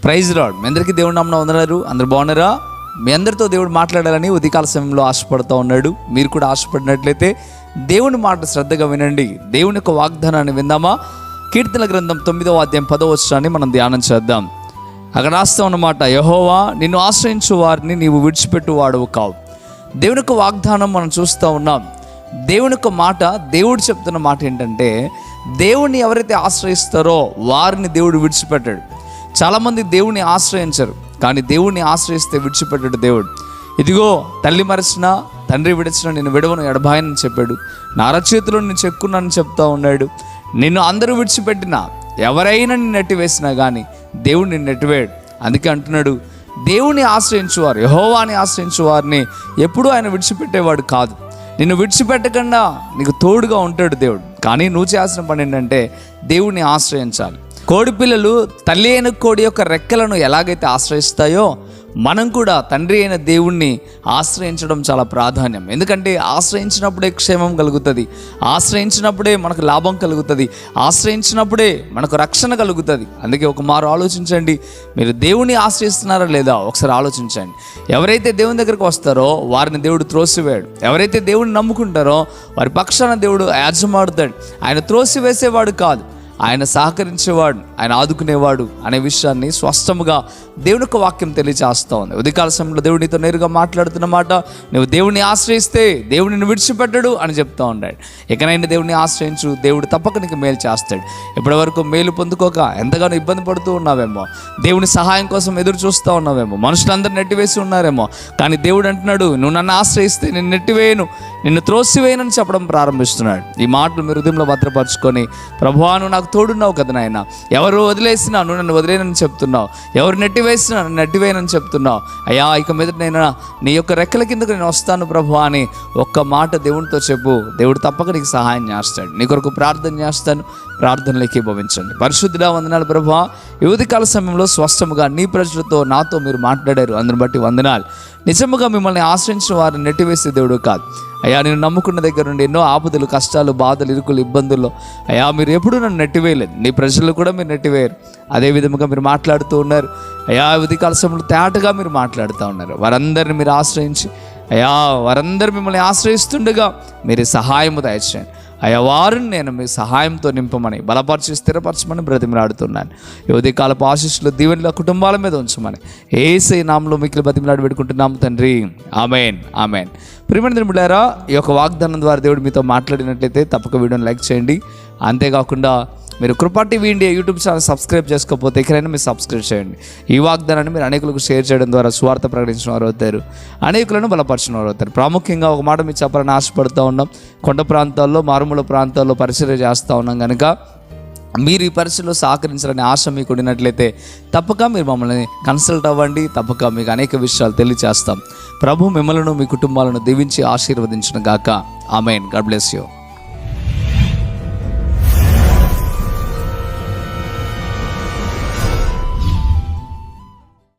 Praise lord. మీ అందరికీ దేవుడి నామమున వందనాలు. అందరు బాగున్నారా? మీ అందరితో దేవుడు మాట్లాడాలని ఉదయకాల సమయంలో ఆశపడుతూ ఉన్నాడు. మీరు కూడా ఆశపడినట్లయితే దేవుని మాట శ్రద్ధగా వినండి. దేవుని యొక్క వాగ్దానాన్ని విందామా? కీర్తన గ్రంథం 9వ అధ్యాయం 10వ వచనాన్ని మనం ధ్యానం చేద్దాం. అక్కడ రాస్తా ఉన్నమాట, యెహోవా నిన్ను ఆశ్రయించు వారిని నీవు విడిచిపెట్టు వాడవు కావు. దేవుని యొక్క వాగ్దానం మనం చూస్తూ ఉన్నాం. దేవుని యొక్క మాట, దేవుడు చెప్తున్న మాట ఏంటంటే, దేవుణ్ణి ఎవరైతే ఆశ్రయిస్తారో వారిని దేవుడు విడిచిపెట్టాడు. చాలామంది దేవుణ్ణి ఆశ్రయించరు, కానీ దేవుణ్ణి ఆశ్రయిస్తే విడిచిపెట్టాడు దేవుడు. ఇదిగో తల్లి మరచినా తండ్రి విడిచినా నేను విడవను ఎడబాయనని చెప్పాడు. నా అరచేతిలో నేను చెక్కున్నానని చెప్తా ఉన్నాడు. నిన్ను అందరూ విడిచిపెట్టినా, ఎవరైనా నిన్ను నెట్టివేసినా కానీ దేవుడు నిన్ను నెట్టివేయడు. అందుకే అంటున్నాడు, దేవుని ఆశ్రయించువారు, యెహోవాని ఆశ్రయించువారిని ఎప్పుడూ ఆయన విడిచిపెట్టేవాడు కాదు. నిన్ను విడిచిపెట్టకుండా నీకు తోడుగా ఉంటాడు దేవుడు. కానీ నువ్వు చేయాల్సిన పని ఏంటంటే దేవుణ్ణి ఆశ్రయించాలి. కోడి పిల్లలు తల్లి అయిన కోడి యొక్క రెక్కలను ఎలాగైతే ఆశ్రయిస్తాయో, మనం కూడా తండ్రి అయిన దేవుణ్ణి ఆశ్రయించడం చాలా ప్రాధాన్యం. ఎందుకంటే ఆశ్రయించినప్పుడే క్షేమం కలుగుతుంది, ఆశ్రయించినప్పుడే మనకు లాభం కలుగుతుంది, ఆశ్రయించినప్పుడే మనకు రక్షణ కలుగుతుంది. అందుకే ఒక మారు ఆలోచించండి, మీరు దేవుణ్ణి ఆశ్రయిస్తున్నారా లేదా ఒకసారి ఆలోచించండి. ఎవరైతే దేవుని దగ్గరికి వస్తారో వారిని దేవుడు త్రోసివేయడు. ఎవరైతే దేవుడిని నమ్ముకుంటారో వారి పక్షాన దేవుడు యాజమాడుతాడు. ఆయన త్రోసివేసేవాడు కాదు, ఆయన సహకరించేవాడు, ఆయన ఆదుకునేవాడు అనే విషయాన్ని స్పష్టంగా దేవుని యొక్క వాక్యం తెలియజేస్తూ ఉంది. ఉదయకాల సమయంలో దేవుడు నీతో నేరుగా మాట్లాడుతున్న మాట, నువ్వు దేవుడిని ఆశ్రయిస్తే దేవుడిని విడిచిపెట్టడు అని చెప్తా ఉన్నాడు. ఇకనైనా దేవుడిని ఆశ్రయించు, దేవుడు తప్పక నీకు మేలు చేస్తాడు. ఇప్పటి వరకు మేలు పొందుకోక ఎంతగానో ఇబ్బంది పడుతూ ఉన్నావేమో, దేవుని సహాయం కోసం ఎదురు చూస్తూ ఉన్నావేమో, మనుషులందరూ నెట్టివేసి ఉన్నారేమో, కానీ దేవుడు అంటున్నాడు, నువ్వు నన్ను ఆశ్రయిస్తే నేను నెట్టివేయను, నిన్ను త్రోసివేయనని చెప్పడం ప్రారంభిస్తున్నాడు. ఈ మాటలు మీ హృదయంలో భద్రపరచుకొని, ప్రభువా నువ్వు నాకు తోడున్నావు కదా నాయన, ఎవరు వదిలేసినా నువ్వు నన్ను వదిలేనని చెప్తున్నావు, ఎవరు నెట్టివేసినా నన్ను నెట్టివేయనని చెప్తున్నావు. అయ్యా ఇక మీద నేను నీ యొక్క రెక్కల కిందకు నేను వస్తాను ప్రభువా అని ఒక్క మాట దేవునితో చెప్పు. దేవుడు తప్పక నీకు సహాయం చేస్తాడు. నీ కొరకు ప్రార్థన చేస్తాను, ప్రార్థనలోకి భవించండి. పరిశుద్ధుడా వందనాలు ప్రభువా. ఈ ఉదయకాల సమయంలో స్పష్టముగా నీ ప్రజలతో నాతో మీరు మాట్లాడారు, అందుని బట్టి వందనాలు. నిజముగా మిమ్మల్ని ఆశ్రయించిన వారిని నెట్టివేసే దేవుడు కాదు అయ్యా. నేను నమ్ముకున్న దగ్గర నుండి ఎన్నో ఆపదలు, కష్టాలు, బాధలు, ఇరుకులు, ఇబ్బందుల్లో అయ్యా మీరు ఎప్పుడూ నన్ను నెట్టివేయలేదు, నీ ప్రజలు కూడా మీరు నెట్టివేయరు. అదే విధముగా మీరు మాట్లాడుతూ ఉన్నారు అయ్యా. ఉదయకాల సమయంలో తేటగా మీరు మాట్లాడుతూ ఉన్నారు. వారందరిని మీరు ఆశ్రయించి అయ్యా, వారందరూ మిమ్మల్ని ఆశ్రయిస్తుండగా మీరు సహాయము దయచేయండి అయ్యా. వారిని నేను మీ సహాయంతో నింపమని, బలపరిచి స్థిరపరచమని బ్రతిమలాడుతున్నాను. ఈ ఉదయకాలపు ఆశీస్సులు దీవెనల కుటుంబాల మీద ఉంచమని యేసయ్య నామములో మిక్కిలి బతిమలాడి పెట్టుకుంటున్నాము తండ్రి. ఆమేన్, ఆమేన్. ప్రియమైన బిడ్డలారా, ఈ యొక్క వాగ్దానం ద్వారా దేవుడు మీతో మాట్లాడినట్లయితే తప్పక వీడియోని లైక్ చేయండి. అంతేకాకుండా మీరు కృపా TV India YouTube channel subscribe చేసుకోకపోతే ఎక్కడైనా మీరు సబ్స్క్రైబ్ చేయండి. ఈ వాగ్దానాన్ని మీరు అనేకులకు షేర్ చేయడం ద్వారా స్వార్థ ప్రకటించిన వారు అవుతారు, అనేకులను బలపరిచిన వారు అవుతారు. ప్రాముఖ్యంగా ఒక మాట మీరు చెప్పాలని ఆశపడుతూ ఉన్నాం. కొండ ప్రాంతాల్లో, మారుమూల ప్రాంతాల్లో పరిచర్య చేస్తూ ఉన్నాం కనుక మీరు ఈ పరిచయలో సహకరించాలని ఆశ మీకు ఉండినట్లయితే తప్పక మీరు మమ్మల్ని కన్సల్ట్ అవ్వండి. తప్పక మీకు అనేక విషయాలు తెలియజేస్తాం. ప్రభు మిమ్మల్ని, మీ కుటుంబాలను దీవించి ఆశీర్వదించును గాక. ఆమేన్. God bless you.